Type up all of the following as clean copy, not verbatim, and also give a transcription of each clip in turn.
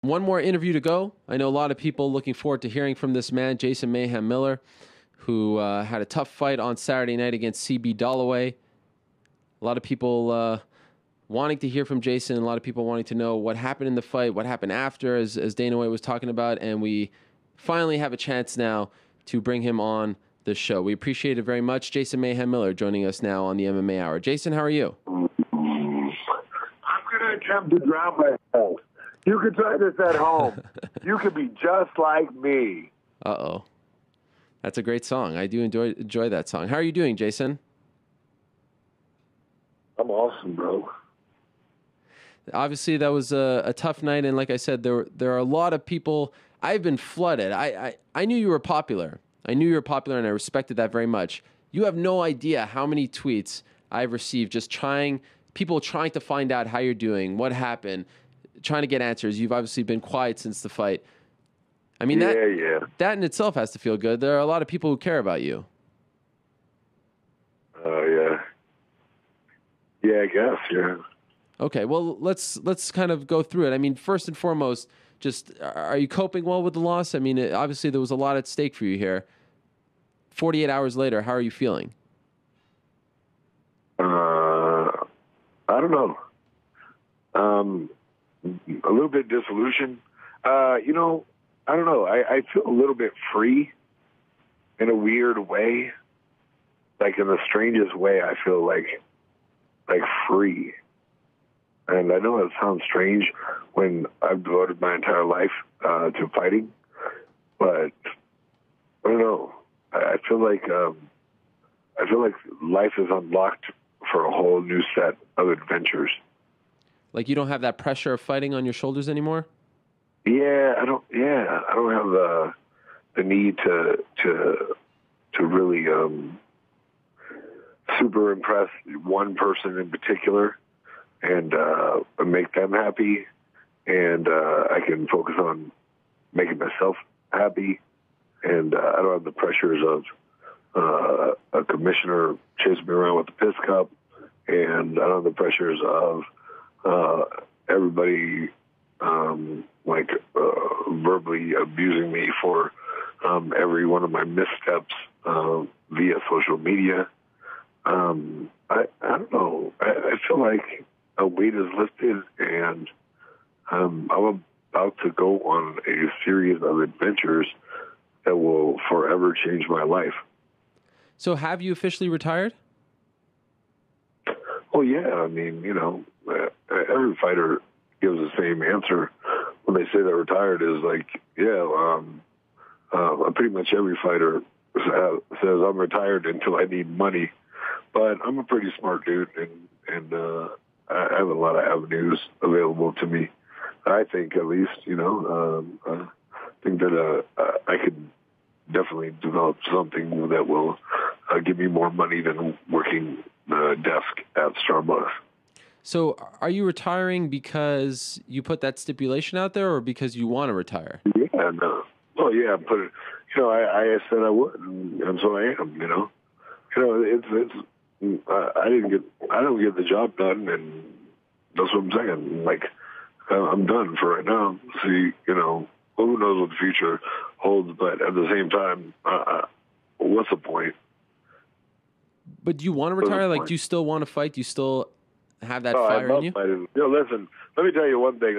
one more interview to go. I know a lot of people looking forward to hearing from this man, Jason Mayhem Miller, who had a tough fight on Saturday night against CB Dollaway. A lot of people wanting to hear from Jason, a lot of people wanting to know what happened in the fight, what happened after, as Dana White was talking about, and we finally have a chance now to bring him on the show. We appreciate it very much. Jason Mayhem Miller joining us now on the MMA Hour. Jason, how are you? I'm going to attempt to drown myself. You can try this at home. You can be just like me. Uh-oh. That's a great song. I do enjoy that song. How are you doing, Jason? I'm awesome, bro. Obviously, that was a tough night, and like I said, there are a lot of people. I've been flooded. I knew you were popular. I knew you were popular, and I respected that very much. You have no idea how many tweets I've received just people trying to find out how you're doing, what happened, trying to get answers. You've obviously been quiet since the fight. I mean, that in itself has to feel good. There are a lot of people who care about you. Oh, yeah. Yeah, I guess, yeah. Okay, well, let's kind of go through it. I mean, first and foremost, just are you coping well with the loss? I mean, obviously there was a lot at stake for you here. 48 hours later, how are you feeling? I don't know. A little bit disillusioned. I don't know. I feel a little bit free in a weird way. Like in the strangest way, I feel like free. And I know it sounds strange when I've devoted my entire life to fighting, but I don't know. I feel like life is unlocked for a whole new set of adventures. Like you don't have that pressure of fighting on your shoulders anymore? Yeah, I don't have the need to really super impress one person in particular and make them happy, and I can focus on making myself happy, and I don't have the pressures of a commissioner chasing me around with a piss cup, and I don't have the pressures of everybody verbally abusing me for every one of my missteps via social media. I don't know. I feel like a weight is lifted, and I'm about to go on a series of adventures that will forever change my life. So have you officially retired? Oh, yeah. I mean, every fighter gives the same answer when they say they're retired is like, pretty much every fighter says I'm retired until I need money. But I'm a pretty smart dude, and I have a lot of avenues available to me. I think, at least, I think that I could definitely develop something that will give me more money than working the desk at Starbucks. So are you retiring because you put that stipulation out there, or because you want to retire? Yeah, no. Oh, yeah, I said I would, and so I am, I don't get the job done, and that's what I'm saying. Like, I'm done for right now. See, who knows what the future holds, but at the same time, what's the point? But do you want to retire? Like, do you still want to fight? Do you still have that fire in you? Fighting. Listen, let me tell you one thing.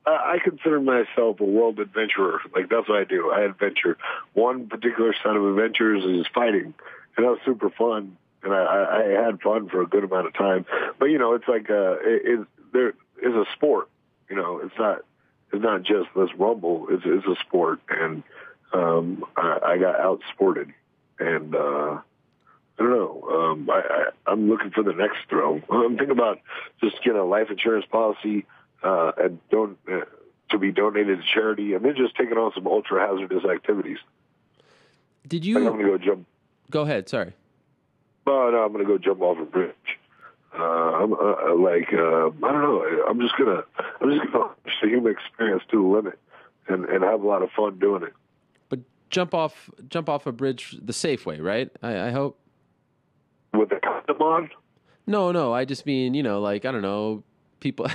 I consider myself a world adventurer. Like, that's what I do. I adventure. One particular set of adventures is fighting, and that was super fun. And I had fun for a good amount of time. But, it's like there is a sport. It's not just this rumble. It's a sport. And I got outsported. And I don't know. I'm looking for the next thrill. I'm thinking about just getting a life insurance policy and to be donated to charity, and then just taking on some ultra hazardous activities. Did you? I'm going to go jump. Go ahead. Sorry. No, I'm going to go jump off a bridge. I don't know. I'm just gonna push the human experience to the limit and have a lot of fun doing it. But jump off a bridge the safe way, right? I hope. With the condom on? No. I just mean, I don't know, people,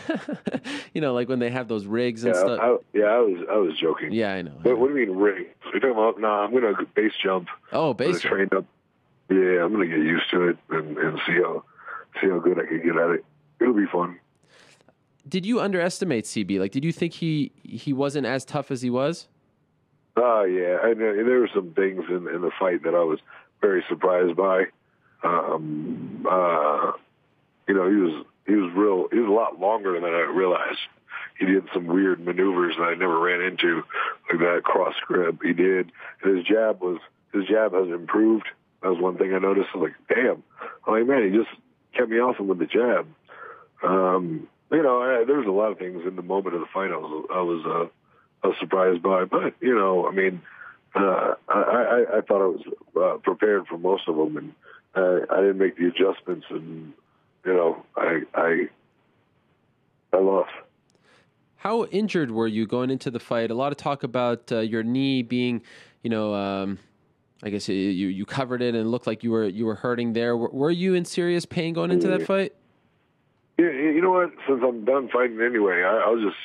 like when they have those rigs and Yeah, stuff. I was joking. Yeah, I know. What do you mean rig? So you're talking about? Nah, I'm gonna base jump. Oh, base jump. Train up. Yeah, I'm gonna get used to it and see how good I can get at it. It'll be fun. Did you underestimate CB? Like, did you think he wasn't as tough as he was? Yeah, and there were some things in the fight that I was very surprised by. He was a lot longer than I realized. He did some weird maneuvers that I never ran into, like that cross grip. He did. And his jab has improved. That was one thing I noticed. I was like, damn. I'm like, man, he just kept me off him with the jab. There was a lot of things in the moment of the fight I was surprised by, but I thought I was prepared for most of them, and I didn't make the adjustments, and I lost. How injured were you going into the fight? A lot of talk about your knee being, I guess you covered it and it looked like you were hurting there. Were you in serious pain going into that fight? Yeah, you know what? Since I'm done fighting anyway, I'll just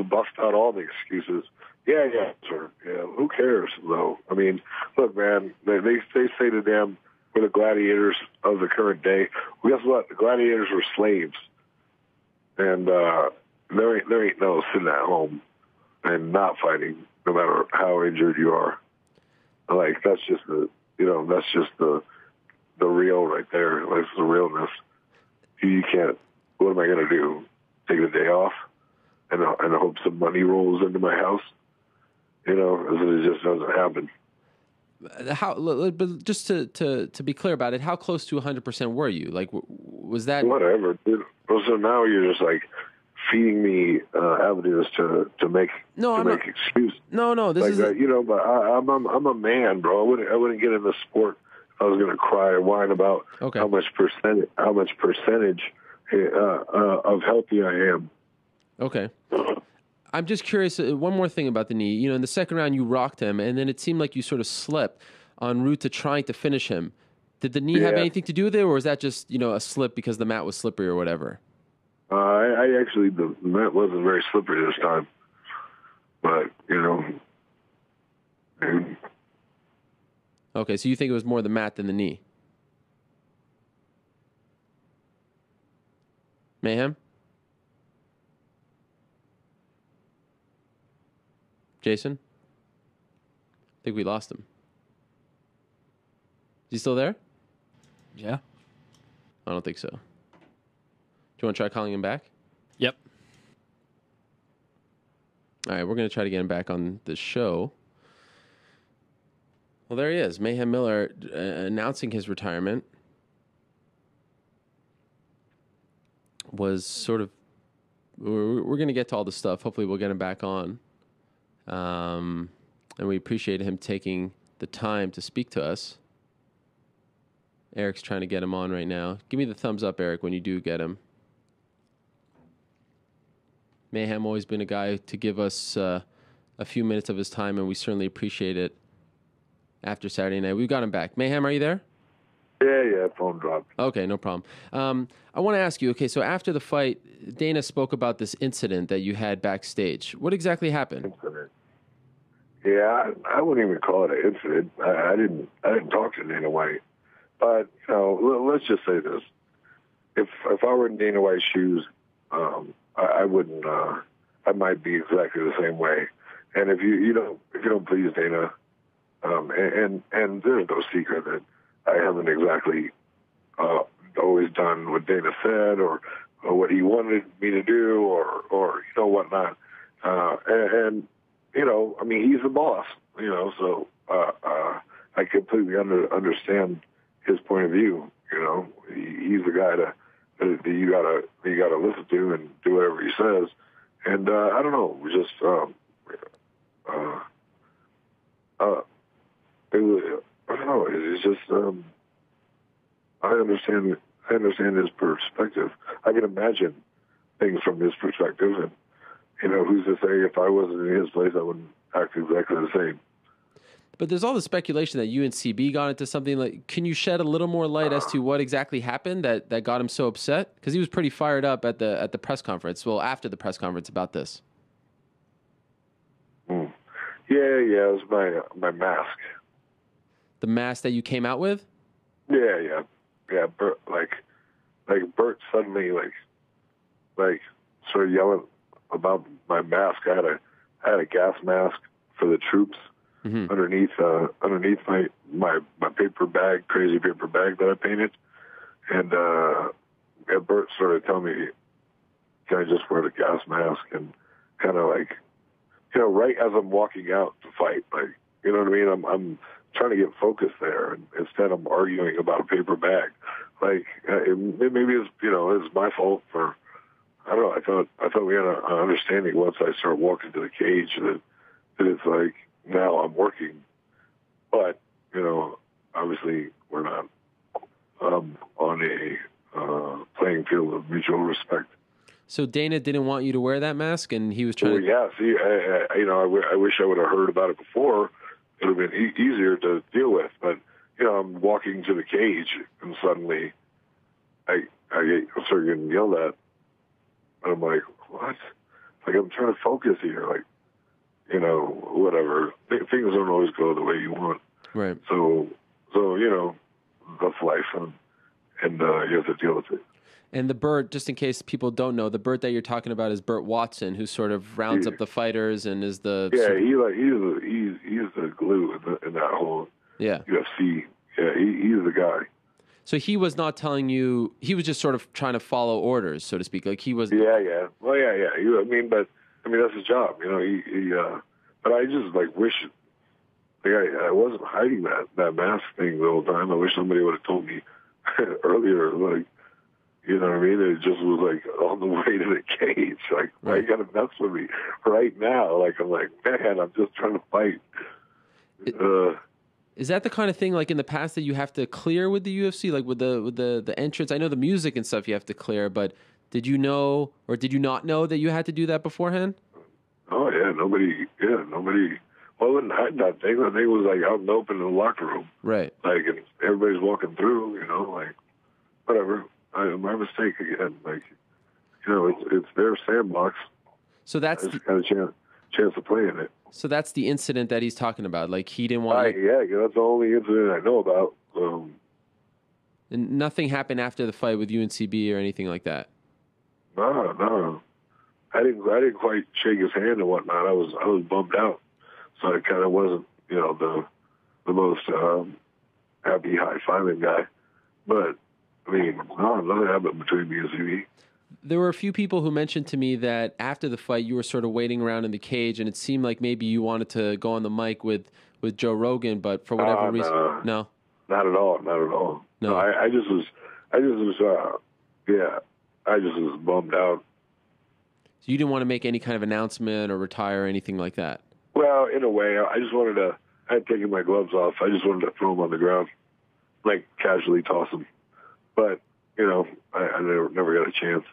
bust out all the excuses. Yeah, sure. Yeah, who cares though? I mean, look, man, they say to them, we're the gladiators of the current day. Well, guess what? The gladiators were slaves, and there ain't no sitting at home and not fighting, no matter how injured you are. Like that's just the real right there. That's the realness. You can't. What am I going to do? Take the day off and hope some money rolls into my house? It just doesn't happen. But just to be clear about it, how close to 100% were you? Like, was that whatever? Dude. So now you're just like feeding me avenues to make excuses. No. This is but I'm a man, bro. I wouldn't get in the sport if I was going to cry or whine about how much percentage of healthy I am. Okay. I'm just curious, one more thing about the knee. In the second round, you rocked him, and then it seemed like you sort of slipped en route to trying to finish him. Did the knee have anything to do with it, or was that just, a slip because the mat was slippery or whatever? I actually, the mat wasn't very slippery this time. But, Okay, so you think it was more the mat than the knee? Mayhem? Jason? I think we lost him. Is he still there? Yeah. I don't think so. Do you want to try calling him back? Yep. All right, we're going to try to get him back on the show. Well, there he is, Mayhem Miller, announcing his retirement. Was sort of, we're going to get to all the stuff. Hopefully we'll get him back on. And we appreciate him taking the time to speak to us. Eric's trying to get him on right now. Give me the thumbs up, Eric, when you do get him. Mayhem always been a guy to give us a few minutes of his time, and we certainly appreciate it after Saturday night. We've got him back. Mayhem, are you there? Yeah, phone dropped. Okay, no problem. I want to ask you, okay, so after the fight, Dana spoke about this incident that you had backstage. What exactly happened? Yeah, I wouldn't even call it an incident. I didn't talk to Dana White. But, let's just say this. If I were in Dana White's shoes, I wouldn't, I might be exactly the same way. And if you don't please Dana, and there's no secret that I haven't exactly always done what Dana said or what he wanted me to do or whatnot. He's the boss, so I completely understand his point of view. He's the guy that you gotta listen to and do whatever he says. And I don't know, just I don't know. It's just I understand his perspective. I can imagine things from his perspective, and who's to say if I wasn't in his place, I wouldn't act exactly the same. But there's all the speculation that you and CB got into something. Like, can you shed a little more light as to what exactly happened that got him so upset? Because he was pretty fired up at the press conference. Well, after the press conference about this. Yeah, it was my mask. The mask that you came out with? Yeah. Bert, Bert suddenly started yelling about my mask. I had a gas mask for the troops underneath my paper bag, crazy paper bag that I painted, and Bert started telling me, "Can I just wear the gas mask?" And kind of right as I'm walking out to fight, you know what I mean? I'm trying to get focused there, and instead I'm arguing about a paper bag. Maybe it's my fault for, I don't know. I thought we had an understanding once I started walking to the cage that it's like now I'm working, but obviously we're not on a playing field of mutual respect. So Dana didn't want you to wear that mask, and he was trying. Well, yeah. See, I wish I would have heard about it before. It would have been easier to deal with. But I'm walking to the cage, and suddenly I start getting yelled at, and I'm like, what? I'm trying to focus here, whatever. Things don't always go the way you want. Right. So that's life, and you have to deal with it. And the Bert, just in case people don't know, the Bert that you're talking about is Bert Watson, who sort of rounds up the fighters and is the he's the glue in that whole UFC. Yeah, he's the guy. So he was not telling you; he was just sort of trying to follow orders, so to speak. Like he was. Yeah. Well, yeah. But that's his job. But I just wish. I wasn't hiding that mask thing the whole time. I wish somebody would have told me earlier. You know what I mean? It just was on the way to the cage. Why you got to mess with me right now? I'm man, I'm just trying to fight. Is that the kind of thing in the past that you have to clear with the UFC, with the entrance? I know the music and stuff you have to clear, but did you know or did you not know that you had to do that beforehand? Oh yeah, nobody. Well, I wasn't hiding that thing. The thing was out in the open in the locker room, right? And everybody's walking through. Whatever. My mistake again. It's their sandbox. So that's I just got a chance to play in it. So that's the incident that he's talking about. He didn't want. Yeah, that's the only incident I know about. And nothing happened after the fight with UNCB or anything like that. No. I didn't quite shake his hand and whatnot. I was bummed out, so I kind of wasn't the most happy high-fiving guy, but. Nothing happened between me and CB. There were a few people who mentioned to me that after the fight, you were sort of waiting around in the cage, and it seemed like maybe you wanted to go on the mic with Joe Rogan, but for whatever reason, no, not at all. No, I just was bummed out. So you didn't want to make any kind of announcement or retire or anything like that. Well, in a way, I had taken my gloves off. I just wanted to throw them on the ground, casually toss them. But, I never got a chance.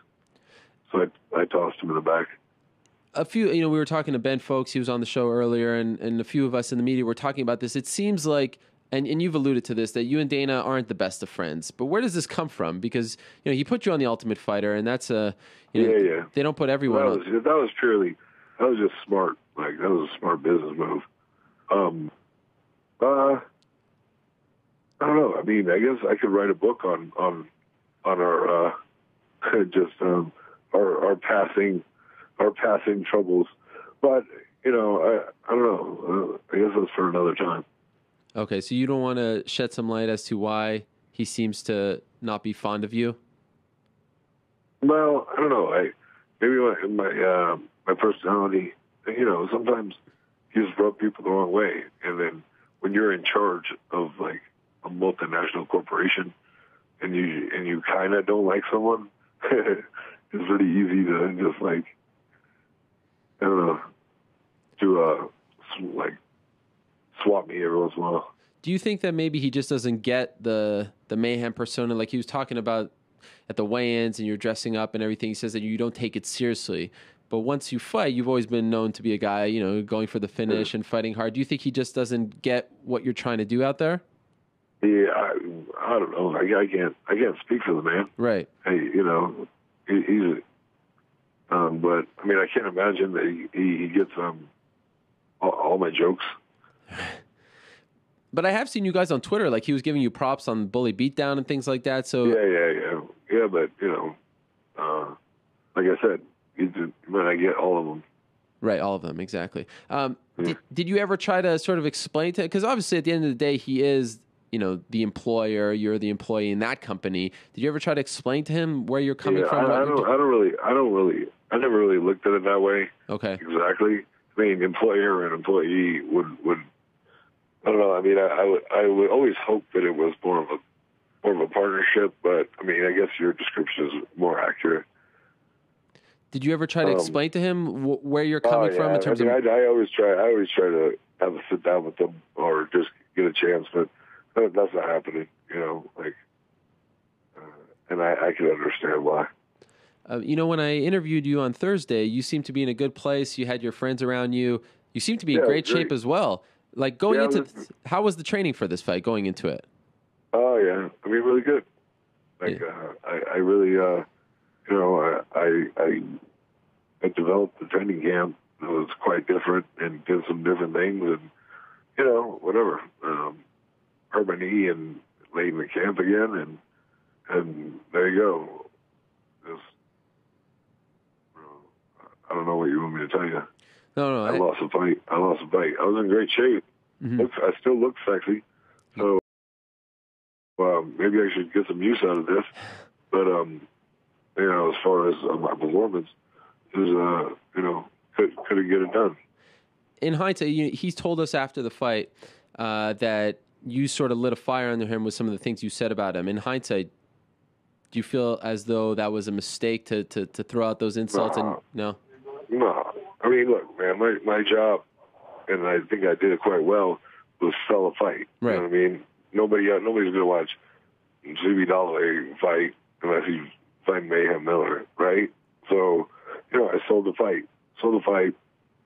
So I tossed him in the back. A few, we were talking to Ben Folks. He was on the show earlier, and a few of us in the media were talking about this. It seems like, and you've alluded to this, that you and Dana aren't the best of friends. But where does this come from? Because, he put you on The Ultimate Fighter, and that's they don't put everyone on. That was just smart. That was a smart business move. I don't know. I guess I could write a book on our our passing troubles, but I don't know. I guess that's for another time. Okay, so you don't want to shed some light as to why he seems to not be fond of you? Well, I don't know. Maybe my personality. Sometimes you just rub people the wrong way, and then when you're in charge of a multinational corporation, and you kind of don't like someone, it's pretty easy to just I don't know, to swap me every once in a while. Do you think that maybe he just doesn't get the Mayhem persona? He was talking about at the weigh-ins and you're dressing up and everything. He says that you don't take it seriously. But once you fight, you've always been known to be a guy, going for the finish and fighting hard. Do you think he just doesn't get what you're trying to do out there? Yeah, I don't know. I can't speak for the man. Right. Hey, he's. But I mean, I can't imagine that he gets all my jokes. But I have seen you guys on Twitter, like he was giving you props on Bully Beatdown and things like that. So yeah. But like I said, I get all of them. Right, all of them, exactly. Did you ever try to sort of explain to him? Because obviously at the end of the day, he is, the employer, you're the employee in that company. Did you ever try to explain to him where you're coming from? I never really looked at it that way. Okay. Exactly. I mean, employer and employee would I don't know. I mean, I would always hope that it was more of a partnership, but I mean, I guess your description is more accurate. Did you ever try to explain to him where you're coming from in terms of? I always try to have a sit down with them or just get a chance, but that's not happening. And I can understand why. When I interviewed you on Thursday, you seemed to be in a good place. You had your friends around you. You seemed to be in great shape as well. Like going into, how was the training for this fight going into it? Oh yeah, I mean really good. Like I really, I developed the training camp. It was quite different and did some different things and whatever. Hurt my knee and laid in the camp again and there you go. I don't know what you want me to tell you. No. I lost a fight. I was in great shape. Mm-hmm. I still look sexy. So maybe I should get some use out of this. But, as far as my performance, couldn't get it done. In hindsight, he's told us after the fight that you sort of lit a fire under him with some of the things you said about him. In hindsight, do you feel as though that was a mistake to throw out those insults? No? No. I mean, look, man, my job, and I think I did it quite well, was sell a fight. Right. You know what I mean? Nobody's going to watch CB Dalloway fight unless he's fighting Mayhem Miller, right? So, I sold the fight.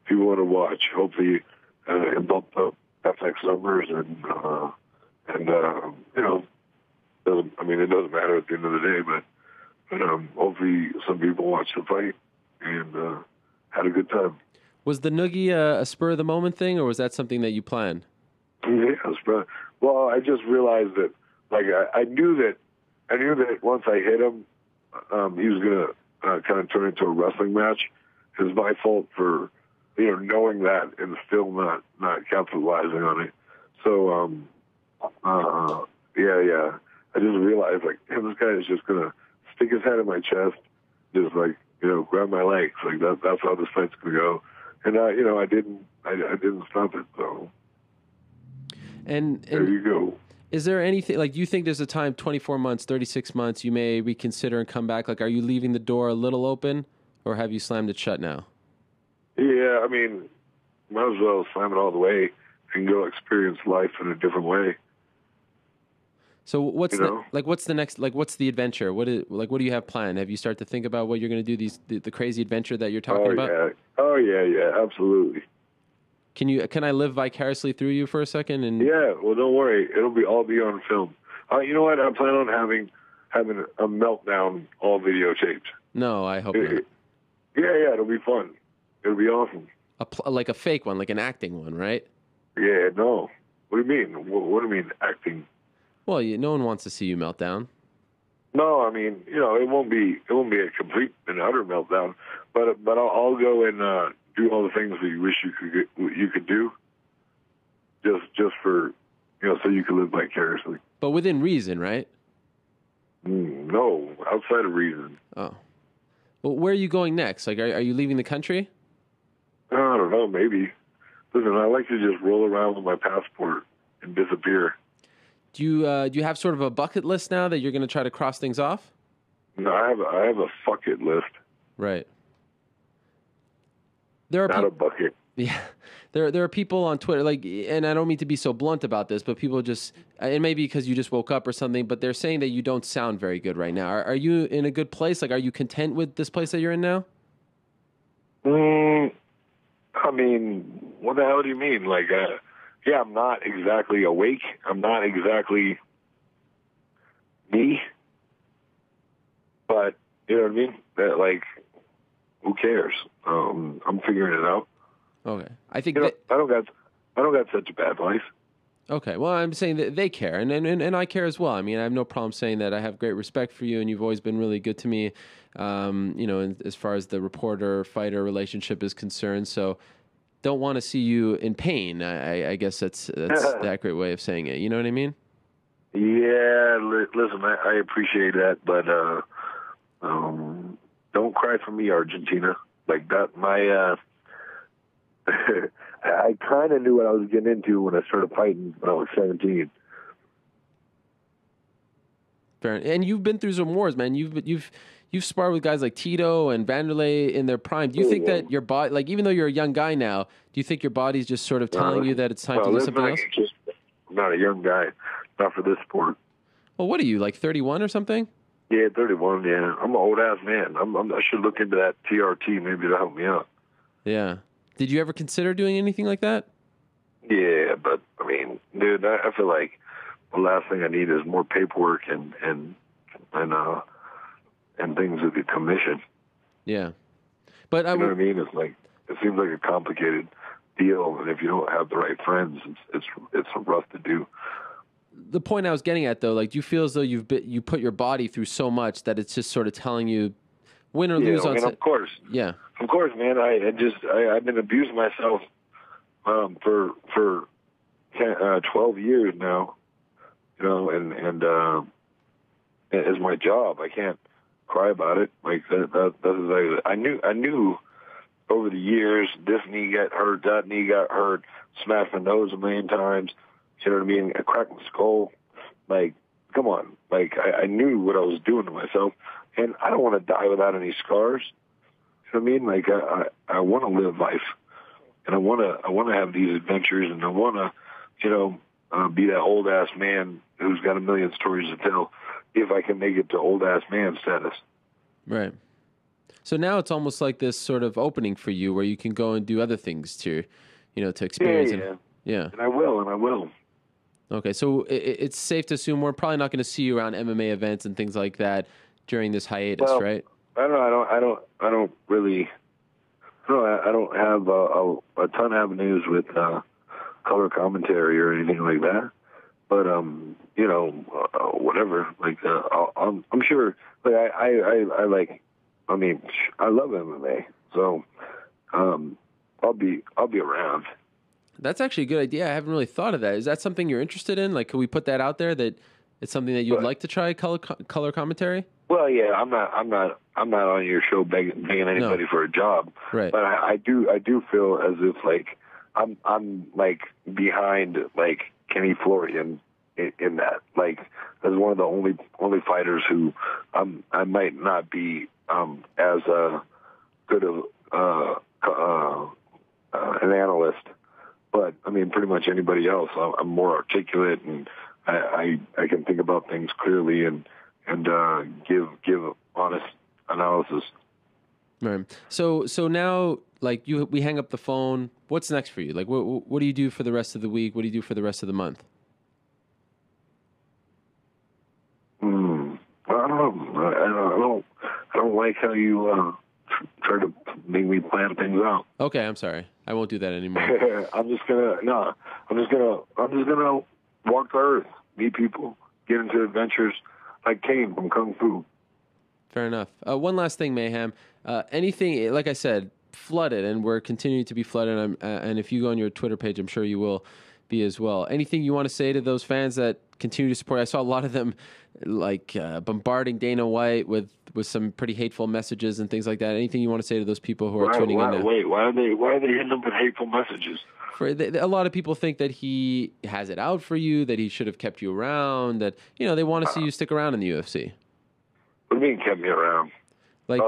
People want to watch. Hopefully, it bumped up FX numbers and it doesn't matter at the end of the day, but hopefully some people watched the fight and had a good time. Was the noogie a spur of the moment thing, or was that something that you planned? Yeah, well, I just realized that, like, I knew that once I hit him, he was gonna kind of turn into a wrestling match. It was my fault for knowing that and still not capitalizing on it. So yeah. I just realized, like, this guy is just gonna stick his head in my chest, just like grab my legs. Like that's how this fight's gonna go. And I didn't stop it. So and there you go. Is there anything, like, do you think there's a time, 24 months, 36 months, you may reconsider and come back? Like, are you leaving the door a little open, or have you slammed it shut now? Yeah, I mean, might as well slam it all the way and go experience life in a different way. So what's the next, like, what's the adventure? What do you have planned? Have you started to think about what you're going to do, the crazy adventure that you're talking about? Yeah. Oh, yeah, absolutely. Can I live vicariously through you for a second? And yeah, well, don't worry. It'll all be on film. You know what? I plan on having a meltdown, all videotaped. No, I hope not. Yeah, it'll be fun. It'll be awesome. Like a fake one, like an acting one, right? Yeah, no. What do you mean? What do you mean acting? Well, no one wants to see you melt down. No, I mean, it won't be a complete and utter meltdown, but I'll go and do all the things that you wish you could do, just for so you can live vicariously. But within reason, right? No, outside of reason. Oh, well, where are you going next? Like, are you leaving the country? I don't know, maybe. Listen, I like to just roll around with my passport and disappear. Do you have sort of a bucket list now that you're going to try to cross things off? No, I have a fuck it list. Right. There are not a bucket. Yeah, there are people on Twitter, like, and I don't mean to be so blunt about this, but people just, and maybe because you just woke up or something, but they're saying that you don't sound very good right now. Are you in a good place? Like, are you content with this place that you're in now? I mean, what the hell do you mean? Like, yeah, I'm not exactly awake. I'm not exactly me. But, you know what I mean? That, like, who cares? I'm figuring it out. Okay. I think I don't got such a bad life. Okay, well, I'm saying that they care, and I care as well. I mean, I have no problem saying that I have great respect for you, and you've always been really good to me, as far as the reporter-fighter relationship is concerned. So don't want to see you in pain. I guess that's the accurate way of saying it. You know what I mean? Yeah, listen, I appreciate that, but don't cry for me, Argentina. Like that, I kind of knew what I was getting into when I started fighting when I was 17. Fair. And you've been through some wars, man. You've sparred with guys like Tito and Vanderlei in their prime. Do you think that your body, like even though you're a young guy now, do you think your body's just sort of telling you that it's time to do something else? I'm not a young guy, not for this sport. Well, what are you, like 31 or something? Yeah, 31. Yeah, I'm an old ass man. I should look into that TRT. Maybe it'll help me out. Yeah. Did you ever consider doing anything like that? Yeah, but I mean, dude, I feel like the last thing I need is more paperwork and things with the commission. Yeah, but you know what I mean? It's like it seems like a complicated deal, and if you don't have the right friends, it's rough to do. The point I was getting at, though, like, do you feel as though you put your body through so much that it's just sort of telling you win or lose? I mean, of course. Yeah. Of course, man. I've been abusing myself for 12 years now, and it's my job. I can't cry about it. Like I knew over the years this knee got hurt, that knee got hurt, smashed my nose a million times. You know what I mean? I cracked my skull. Like, come on. Like I knew what I was doing to myself, and I don't want to die without any scars. You know what I mean? Like I want to live life, and I want to have these adventures, and I want to, be that old ass man who's got a million stories to tell, if I can make it to old ass man status. Right. So now it's almost like this sort of opening for you, where you can go and do other things to experience. Yeah. And I will. Okay, so it's safe to assume we're probably not going to see you around MMA events and things like that during this hiatus, right? I don't really. No, I don't have a ton of avenues with color commentary or anything like that. But whatever. Like I'm sure. Like I like. I mean, I love MMA, so I'll be around. That's actually a good idea. I haven't really thought of that. Is that something you're interested in? Like, can we put that out there that it's something that you'd like to try color commentary? Well, yeah, I'm not on your show begging anybody for a job. Right. But I do feel as if like I'm like behind like Kenny Florian in that, like, as one of the only fighters who I might not be as good of an analyst. But I mean, pretty much anybody else, I'm more articulate, and I can think about things clearly and give honest analysis. Right. So now, like, we hang up the phone. What's next for you? Like, what do you do for the rest of the week? What do you do for the rest of the month? I don't like how you try to make me plan things out. Okay, I'm sorry. I won't do that anymore. I'm just gonna walk the earth, meet people, get into adventures like Kane from Kung Fu. Fair enough. One last thing, Mayhem. Anything, like I said, flooded, and we're continuing to be flooded. And if you go on your Twitter page, I'm sure you will be as well. Anything you want to say to those fans that continue to support? I saw a lot of them bombarding Dana White with some pretty hateful messages and things like that. Anything you want to say to those people who are tuning in now? Wait, why are they hitting them with hateful messages? A lot of people think that he has it out for you, that he should have kept you around, that they want to see you stick around in the UFC. What do you mean kept me around? Like,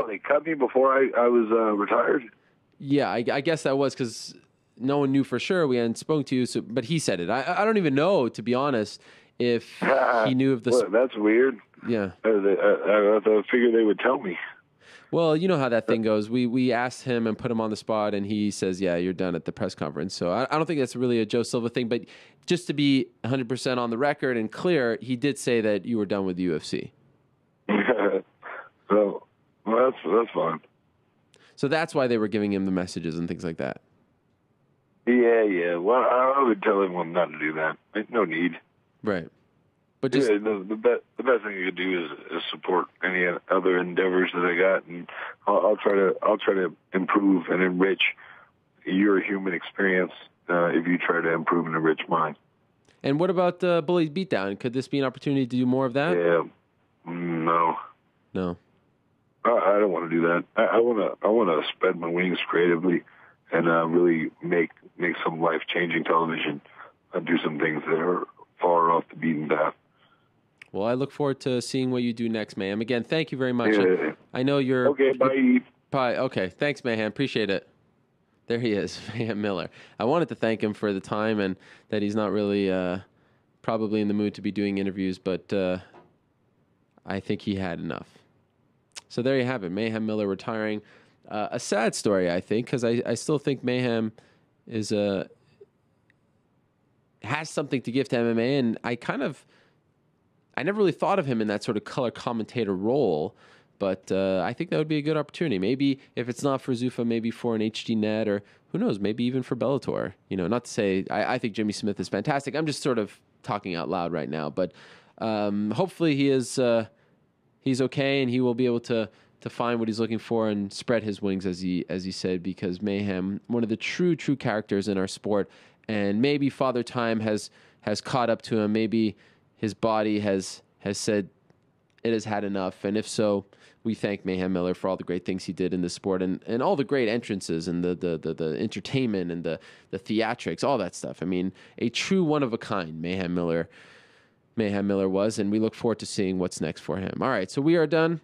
they cut me before I was retired? Yeah, I guess that was because no one knew for sure. We hadn't spoken to you, but he said it. I don't even know, to be honest, if he knew of the... Well, that's weird. Yeah. I figured they would tell me. Well, you know how that thing goes. We asked him and put him on the spot, and he says, "Yeah, you're done" at the press conference. So I don't think that's really a Joe Silva thing. But just to be 100% on the record and clear, he did say that you were done with the UFC. So, well, that's fine. So that's why they were giving him the messages and things like that. Yeah. Well, I would tell everyone not to do that. No need. Right. But just the best thing you could do is support any other endeavors that I got, and I'll try to improve and enrich your human experience if you try to improve and enrich mine. And what about the Bully Beatdown? Could this be an opportunity to do more of that? Yeah. No. I don't want to do that. I want to spread my wings creatively and really make some life-changing television and do some things that are far off the beaten path. Well, I look forward to seeing what you do next, Mayhem. Again, thank you very much. Yeah. I know you're... Okay, bye. Bye. Okay, thanks, Mayhem. Appreciate it. There he is, Mayhem Miller. I wanted to thank him for the time and that he's not really probably in the mood to be doing interviews, but I think he had enough. So there you have it, Mayhem Miller retiring. A sad story, I think, because I still think Mayhem is has something to give to MMA, and I never really thought of him in that sort of color commentator role, but I think that would be a good opportunity. Maybe if it's not for Zuffa, maybe for an HD Net, or who knows, maybe even for Bellator. You know, not to say I think Jimmy Smith is fantastic. I'm just sort of talking out loud right now, but hopefully he's okay and he will be able to find what he's looking for and spread his wings, as he said, because Mayhem, one of the true characters in our sport, and maybe Father Time has caught up to him. Maybe his body has said it has had enough, and if so, we thank Mayhem Miller for all the great things he did in the sport and all the great entrances and the entertainment and the theatrics, all that stuff. I mean, a true one of a kind Mayhem Miller was, and we look forward to seeing what's next for him. All right, so we are done.